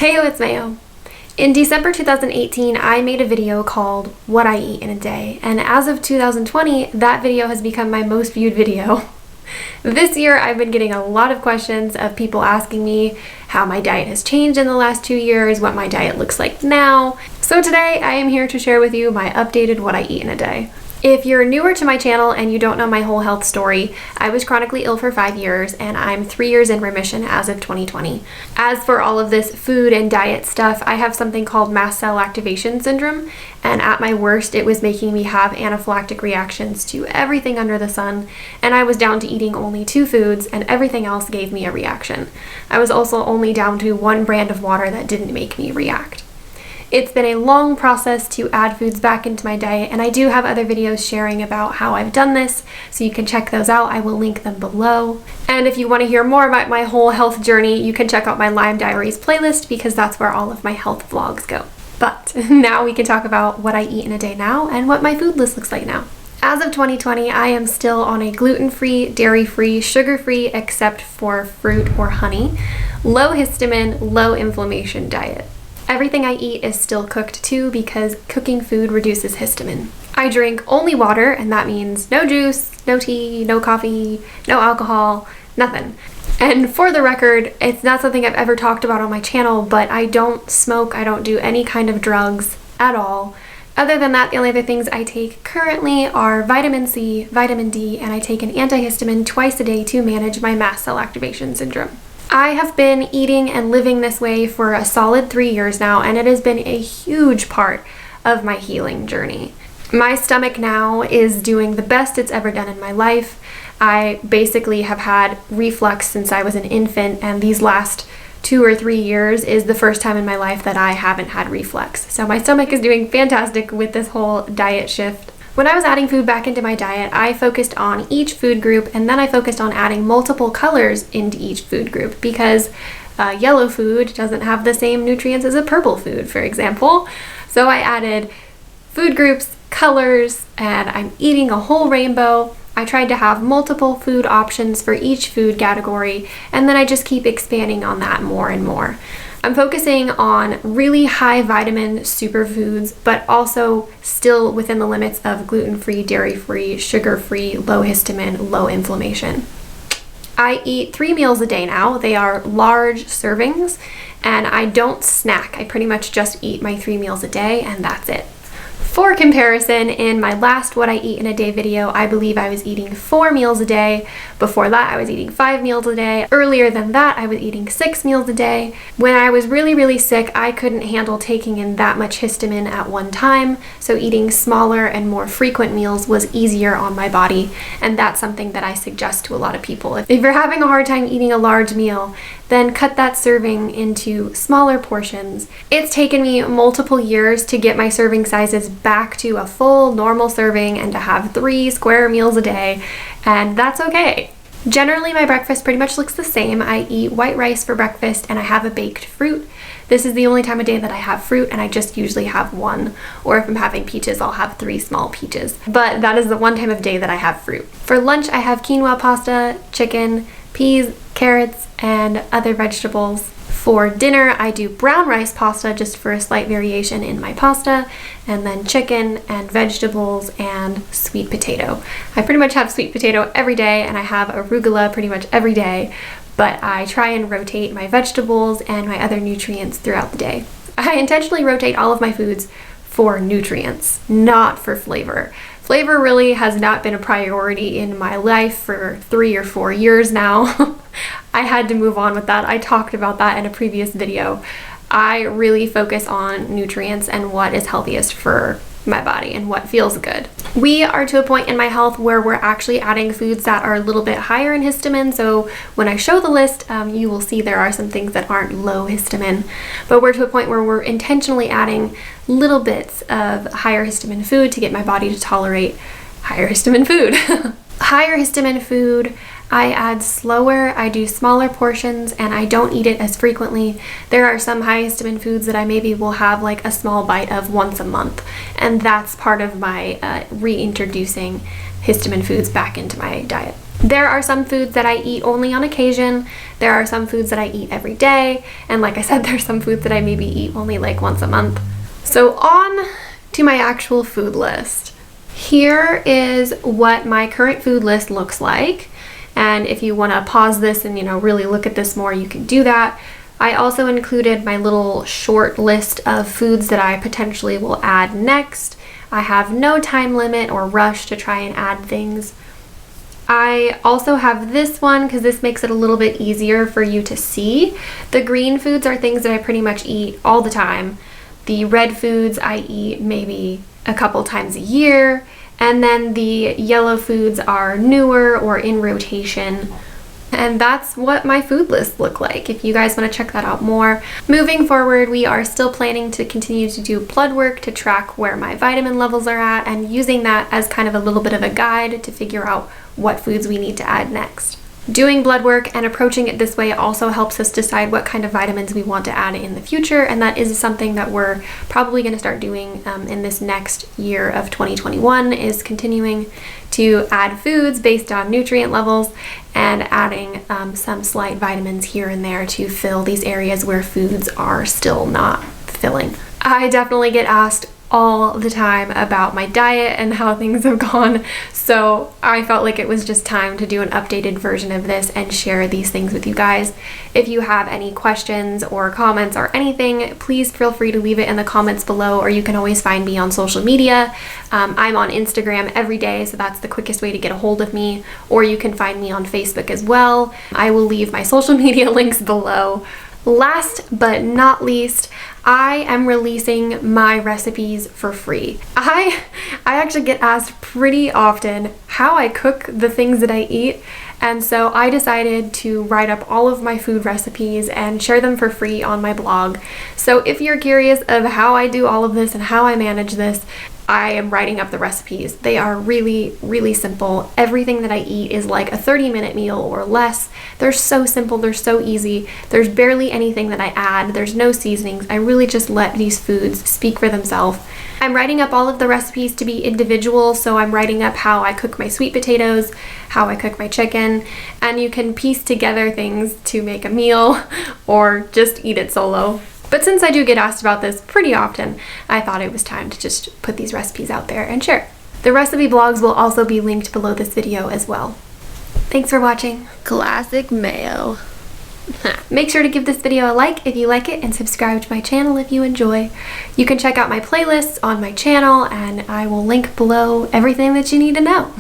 Heyo, it's Mayo. In December 2018, I made a video called What I Eat in a Day, and as of 2020, that video has become my most viewed video. This year, I've been getting a lot of questions of people asking me how my diet has changed in the last 2 years, what my diet looks like now. So today, I am here to share with you my updated What I Eat in a Day. If you're newer to my channel and you don't know my whole health story, I was chronically ill for 5 years and I'm 3 years in remission as of 2020. As for all of this food and diet stuff, I have something called mast cell activation syndrome, and at my worst it was making me have anaphylactic reactions to everything under the sun, and I was down to eating only 2 foods and everything else gave me a reaction. I was also only down to 1 brand of water that didn't make me react. It's been a long process to add foods back into my diet, and I do have other videos sharing about how I've done this, so you can check those out. I will link them below. And if you want to hear more about my whole health journey, you can check out my Lyme Diaries playlist because that's where all of my health vlogs go. But now we can talk about what I eat in a day now and what my food list looks like now. As of 2020, I am still on a gluten-free, dairy-free, sugar-free, except for fruit or honey, low histamine, low inflammation diet. Everything I eat is still cooked too because cooking food reduces histamine. I drink only water, and that means no juice, no tea, no coffee, no alcohol, nothing. And for the record, it's not something I've ever talked about on my channel, but I don't smoke, I don't do any kind of drugs at all. Other than that, the only other things I take currently are vitamin C, vitamin D, and I take an antihistamine twice a day to manage my mast cell activation syndrome. I have been eating and living this way for a solid 3 years now, and it has been a huge part of my healing journey. My stomach now is doing the best it's ever done in my life. I basically have had reflux since I was an infant, and these last 2 or 3 years is the first time in my life that I haven't had reflux. So my stomach is doing fantastic with this whole diet shift. When I was adding food back into my diet, I focused on each food group, and then I focused on adding multiple colors into each food group because yellow food doesn't have the same nutrients as a purple food, for example. So I added food groups, colors, and I'm eating a whole rainbow. I tried to have multiple food options for each food category, and then I just keep expanding on that more and more. I'm focusing on really high vitamin superfoods, but also still within the limits of gluten-free, dairy-free, sugar-free, low histamine, low inflammation. I eat 3 meals a day now. They are large servings, and I don't snack. I pretty much just eat my 3 meals a day, and that's it. For comparison, in my last What I Eat in a Day video, I believe I was eating 4 meals a day. Before that, I was eating 5 meals a day. Earlier than that, I was eating 6 meals a day. When I was really sick, I couldn't handle taking in that much histamine at one time, so eating smaller and more frequent meals was easier on my body, and that's something that I suggest to a lot of people. If you're having a hard time eating a large meal, then cut that serving into smaller portions. It's taken me multiple years to get my serving sizes back to a full normal serving and to have 3 square meals a day, and that's okay. Generally, my breakfast pretty much looks the same. I eat white rice for breakfast and I have a baked fruit. This is the only time of day that I have fruit, and I just usually have 1. Or if I'm having peaches, I'll have 3 small peaches. But that is the one time of day that I have fruit. For lunch, I have quinoa pasta, chicken, peas, carrots, and other vegetables. For dinner, I do brown rice pasta just for a slight variation in my pasta, and then chicken and vegetables and sweet potato. I pretty much have sweet potato every day, and I have arugula pretty much every day, but I try and rotate my vegetables and my other nutrients throughout the day. I intentionally rotate all of my foods for nutrients, not for flavor. Flavor really has not been a priority in my life for 3 or 4 years now. I had to move on with that. I talked about that in a previous video. I really focus on nutrients and what is healthiest for my body and what feels good. We are to a point in my health where we're actually adding foods that are a little bit higher in histamine, so when I show the list, you will see there are some things that aren't low histamine, but we're to a point where we're intentionally adding little bits of higher histamine food to get my body to tolerate higher histamine food. Higher histamine food, I add slower, I do smaller portions, and I don't eat it as frequently. There are some high histamine foods that I maybe will have like a small bite of once a month, and that's part of my reintroducing histamine foods back into my diet. There are some foods that I eat only on occasion. There are some foods that I eat every day. And like I said, there's some foods that I maybe eat only like once a month. So on to my actual food list. Here is what my current food list looks like. And if you want to pause this and, really look at this more, you can do that. I also included my little short list of foods that I potentially will add next. I have no time limit or rush to try and add things. I also have this one because this makes it a little bit easier for you to see. The green foods are things that I pretty much eat all the time. The red foods I eat maybe a couple times a year. And then the yellow foods are newer or in rotation. And that's what my food list look like if you guys want to check that out more. Moving forward, we are still planning to continue to do blood work to track where my vitamin levels are at and using that as kind of a little bit of a guide to figure out what foods we need to add next. Doing blood work and approaching it this way also helps us decide what kind of vitamins we want to add in the future, and that is something that we're probably going to start doing in this next year of 2021, is continuing to add foods based on nutrient levels and adding some slight vitamins here and there to fill these areas where foods are still not filling. I definitely get asked all the time about my diet and how things have gone, so I felt like it was just time to do an updated version of this and share these things with you guys. If you have any questions or comments or anything, please feel free to leave it in the comments below, or you can always find me on social media. I'm on Instagram every day, so that's the quickest way to get a hold of me, or you can find me on Facebook as well. I will leave my social media links below. Last but not least, I am releasing my recipes for free. I actually get asked pretty often how I cook the things that I eat, and so I decided to write up all of my food recipes and share them for free on my blog. So if you're curious of how I do all of this and how I manage this, I am writing up the recipes. They are really, really simple. Everything that I eat is like a 30-minute meal or less. They're so simple, they're so easy. There's barely anything that I add. There's no seasonings. I really just let these foods speak for themselves. I'm writing up all of the recipes to be individual, so I'm writing up how I cook my sweet potatoes, how I cook my chicken, and you can piece together things to make a meal or just eat it solo. But since I do get asked about this pretty often, I thought it was time to just put these recipes out there and share. The recipe blogs will also be linked below this video as well. Thanks for watching. Classic Mayo. Make sure to give this video a like if you like it and subscribe to my channel if you enjoy. You can check out my playlists on my channel, and I will link below everything that you need to know.